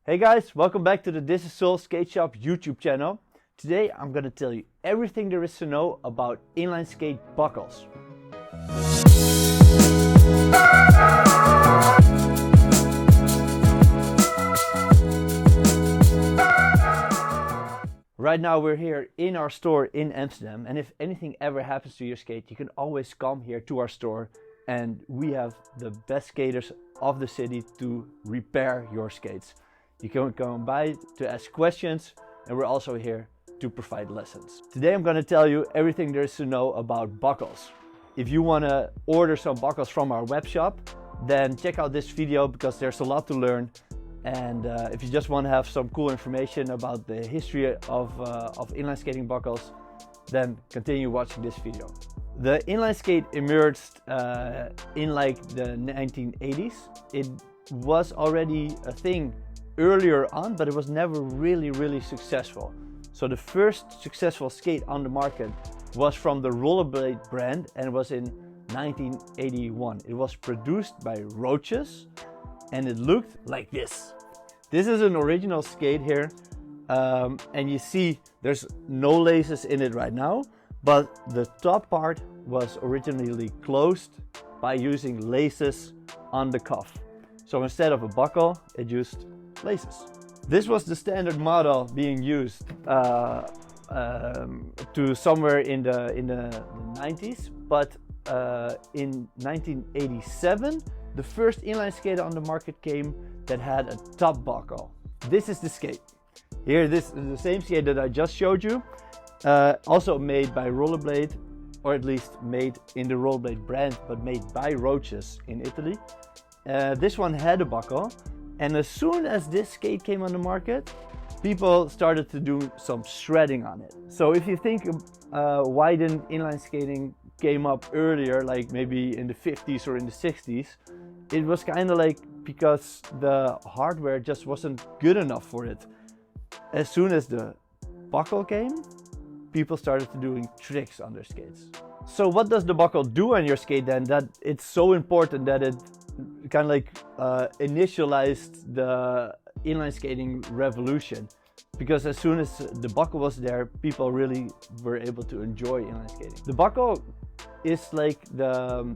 Hey guys, welcome back to the Thisissoul Skate Shop YouTube channel. Today I'm going to tell you everything there is to know about inline skate buckles. Right now we're here in our store in Amsterdam, and if anything ever happens to your skate, you can always come here to our store and we have the best skaters of the city to repair your skates. You can come by to ask questions, and we're also here to provide lessons. Today I'm going to tell you everything there is to know about buckles. If you want to order some buckles from our web shop, then check out this video because there's a lot to learn. And if you just want to have some cool information about the history of inline skating buckles, then continue watching this video. The inline skate emerged in like the 1980s. It was already a thing earlier on, but it was never really successful. So the first successful skate on the market was from the rollerblade brand and was in 1981. It was produced by Roaches and it looked like this. This is an original skate here, and you see there's no laces in it right now, but the top part was originally closed by using laces on the cuff. So instead of a buckle, it used laces. This was the standard model being used to somewhere in the 90s, but in 1987 the first inline skate on the market came that had a top buckle. This is the skate. Here, this is the same skate that I just showed you, also made by Rollerblade, or at least made in the Rollerblade brand, but made by Roaches in Italy. This one had a buckle. And as soon as this skate came on the market, people started to do some shredding on it. So if you think why didn't inline skating came up earlier, like maybe in the 50s or in the 60s, it was kind of like because the hardware just wasn't good enough for it. As soon as the buckle came, people started to doing tricks on their skates. So what does the buckle do on your skate then, that it's so important that it kind of like initialized the inline skating revolution? Because as soon as the buckle was there, people really were able to enjoy inline skating. The buckle is like the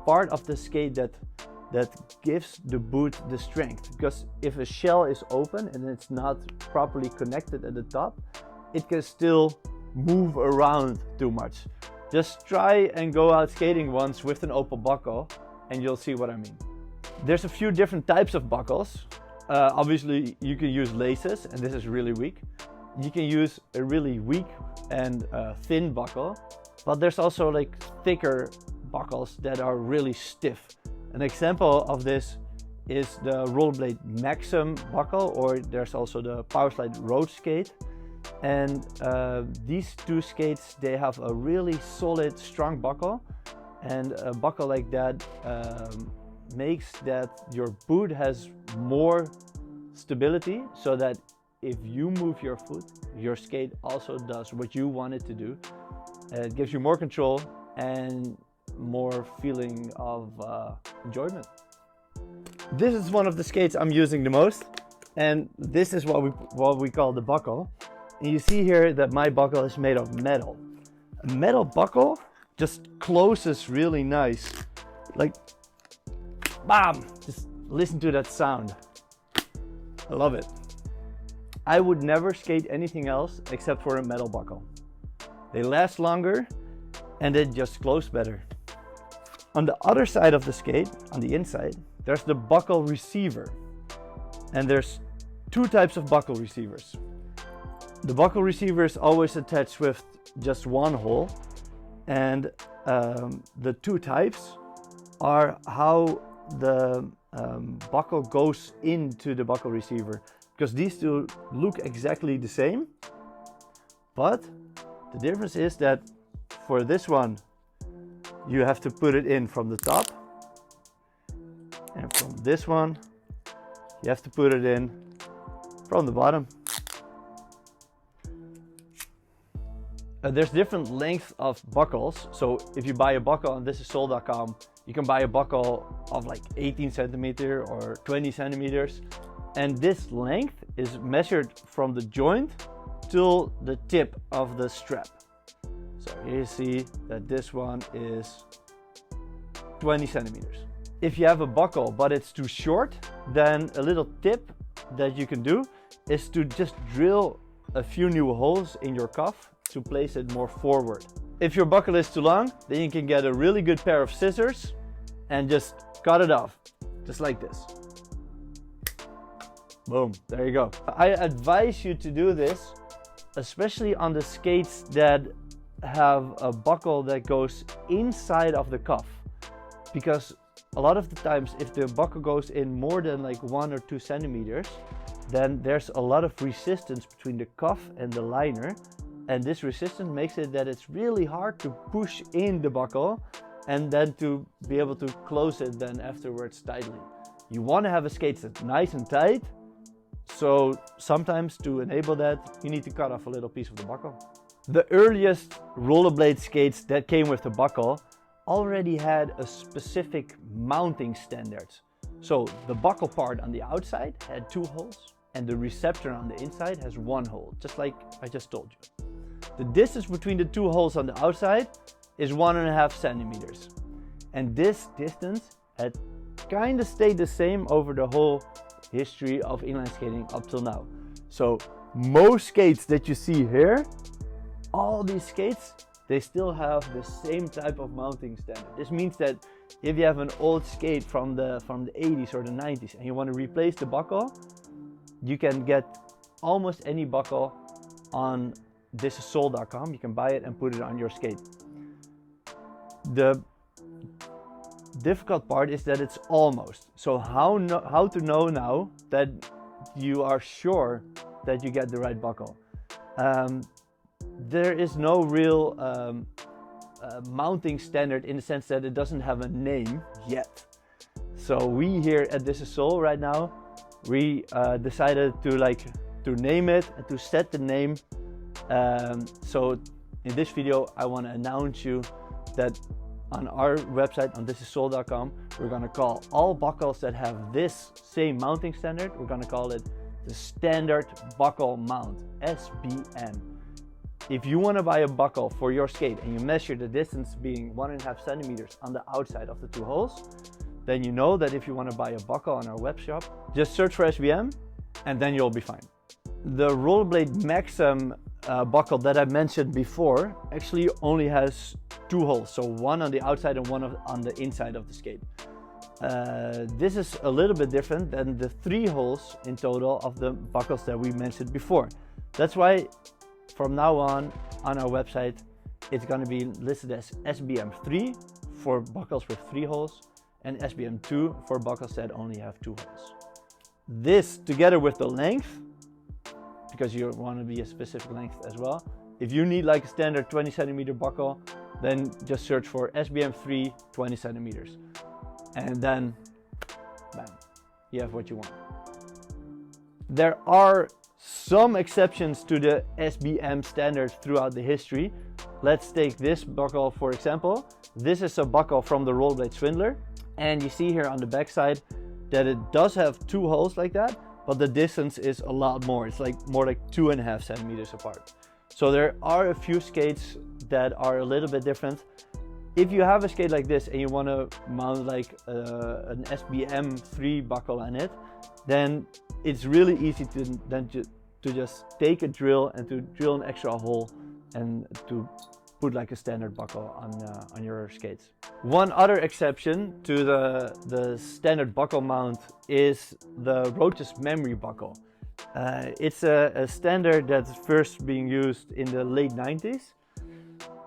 part of the skate that gives the boot the strength. Because if a shell is open and it's not properly connected at the top, it can still move around too much. Just try and go out skating once with an open buckle and you'll see what I mean. There's a few different types of buckles. Obviously you can use laces, and this is really weak. You can use a really weak and thin buckle, but there's also like thicker buckles that are really stiff. An example of this is the Rollerblade Maxim buckle, or there's also the Powerslide Road skate. And these two skates, they have a really solid, strong buckle, and a buckle like that makes that your boot has more stability, so that if you move your foot, your skate also does what you want it to do. It gives you more control and more feeling of enjoyment. This is one of the skates I'm using the most, and this is what we call the buckle. And you see here that my buckle is made of metal. A metal buckle just closes really nice. Like, bam! Just listen to that sound. I love it. I would never skate anything else except for a metal buckle. They last longer and they just close better. On the other side of the skate, on the inside, there's the buckle receiver. And there's two types of buckle receivers. The buckle receiver is always attached with just one hole, and the two types are how the buckle goes into the buckle receiver, because these two look exactly the same, but the difference is that for this one you have to put it in from the top, and from this one you have to put it in from the bottom. There's different lengths of buckles. So if you buy a buckle on Thisissoul.com, you can buy a buckle of like 18 centimeter or 20 centimeters. And this length is measured from the joint till the tip of the strap. So here you see that this one is 20 centimeters. If you have a buckle but it's too short, then a little tip that you can do is to just drill a few new holes in your cuff to place it more forward. If your buckle is too long, then you can get a really good pair of scissors and just cut it off, just like this. Boom, there you go. I advise you to do this, especially on the skates that have a buckle that goes inside of the cuff, because a lot of the times if the buckle goes in more than like 1 or 2 centimeters, then there's a lot of resistance between the cuff and the liner, and this resistance makes it that it's really hard to push in the buckle and then to be able to close it then afterwards tightly. You want to have a skate that's nice and tight, so sometimes to enable that you need to cut off a little piece of the buckle. The earliest rollerblade skates that came with the buckle already had a specific mounting standards. So the buckle part on the outside had 2 holes and the receptor on the inside has 1 hole, just like I just told you. The distance between the 2 holes on the outside is 1.5 centimeters. And this distance had kind of stayed the same over the whole history of inline skating up till now. So most skates that you see here, all these skates, they still have the same type of mounting standard. This means that if you have an old skate from the 80s or the 90s and you want to replace the buckle, you can get almost any buckle on Thisissoul.com. You can buy it and put it on your skate. The difficult part is that it's almost. So how to know now that you are sure that you get the right buckle? There is no real mounting standard in the sense that it doesn't have a name yet. So we here at Thisissoul right now, we decided to name it and to set the name. So in this video I want to announce you that on our website on Thisissoul.com, we're going to call all buckles that have this same mounting standard, we're going to call it the Standard Buckle Mount, SBM. If you want to buy a buckle for your skate and you measure the distance being 1.5 centimeters on the outside of the 2 holes, then you know that if you want to buy a buckle on our web shop, just search for SBM and then you'll be fine. The Rollerblade Maxim buckle that I mentioned before actually only has 2 holes, so 1 on the outside and 1 on the inside of the skate. This is a little bit different than the 3 holes in total of the buckles that we mentioned before. That's why from now on our website it's going to be listed as SBM3 for buckles with 3 holes and SBM2 for buckles that only have 2 holes. This together with the length, because you want to be a specific length as well. If you need like a standard 20 centimeter buckle, then just search for SBM3 20 centimeters. And then, bam, you have what you want. There are some exceptions to the SBM standard throughout the history. Let's take this buckle for example. This is a buckle from the Rollerblade Swindler. And you see here on the back side that it does have 2 holes like that, but the distance is a lot more. It's like more like 2.5 centimeters apart. So there are a few skates that are a little bit different. If you have a skate like this and you want to mount like an SBM3 buckle on it, then it's really easy to just take a drill and to drill an extra hole and to put like a standard buckle on your skates. One other exception to the standard buckle mount is the Roach's Memory buckle. It's a standard that's first being used in the late 90s,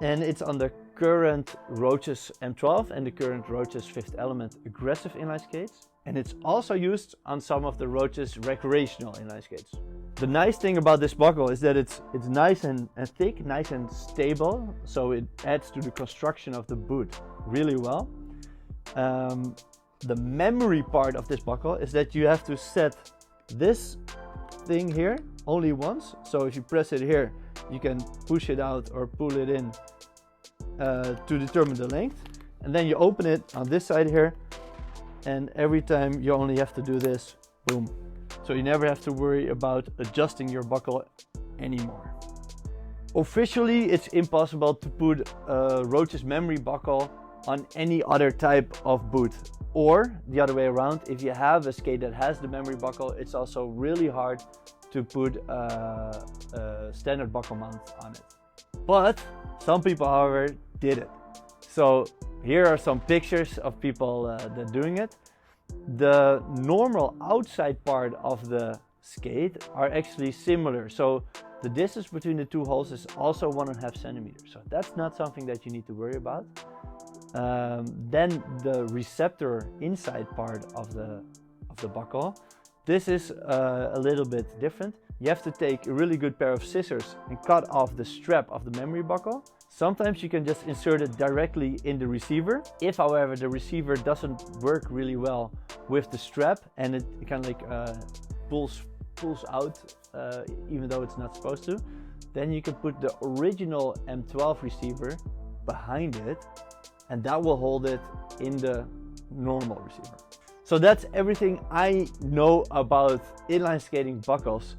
and it's on the current Roach's M12 and the current Roach's Fifth Element aggressive inline skates, and it's also used on some of the Roach's recreational inline skates. The nice thing about this buckle is that it's nice and thick, nice and stable, so it adds to the construction of the boot really well. The memory part of this buckle is that you have to set this thing here only once. So if you press it here, you can push it out or pull it in to determine the length. And then you open it on this side here, and every time you only have to do this, boom, So you never have to worry about adjusting your buckle anymore. Officially, it's impossible to put a Roach's memory buckle on any other type of boot. Or the other way around, if you have a skate that has the memory buckle, it's also really hard to put a standard buckle mount on it. But some people, however, did it. So here are some pictures of people that doing it. The normal outside part of the skate are actually similar. So the distance between the two holes is also 1.5 centimeters. So that's not something that you need to worry about. Then the receptor inside part of the buckle, this is a little bit different. You have to take a really good pair of scissors and cut off the strap of the memory buckle. Sometimes you can just insert it directly in the receiver. If, however, the receiver doesn't work really well with the strap and it kind of like pulls out even though it's not supposed to, then you can put the original M12 receiver behind it, and that will hold it in the normal receiver. So that's everything I know about inline skating buckles.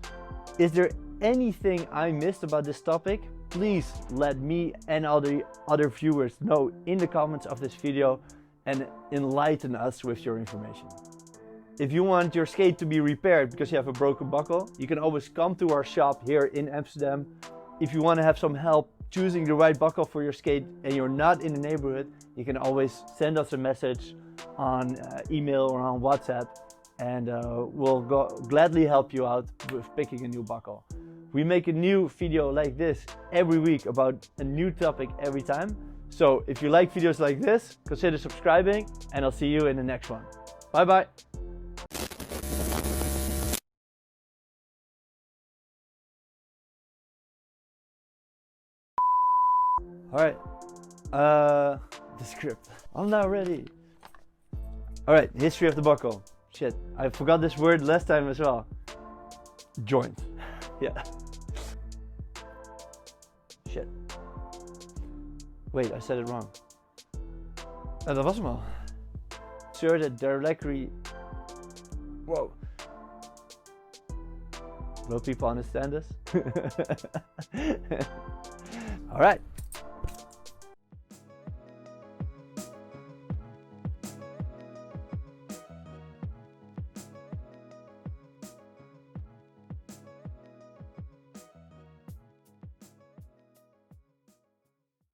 Is there anything I missed about this topic? Please let me and other viewers know in the comments of this video and enlighten us with your information. If you want your skate to be repaired because you have a broken buckle, you can always come to our shop here in Amsterdam. If you want to have some help choosing the right buckle for your skate and you're not in the neighborhood, you can always send us a message on email or on WhatsApp, and we'll gladly help you out with picking a new buckle. We make a new video like this every week about a new topic every time. So if you like videos like this, consider subscribing, and I'll see you in the next one. Bye bye. Alright, the script. I'm now ready. Alright, history of the buckle. Shit, I forgot this word last time as well. Joint. Yeah. Shit. Wait, I said it wrong. Dat was hem al. Insert it directly. Whoa. Will people understand this? Alright.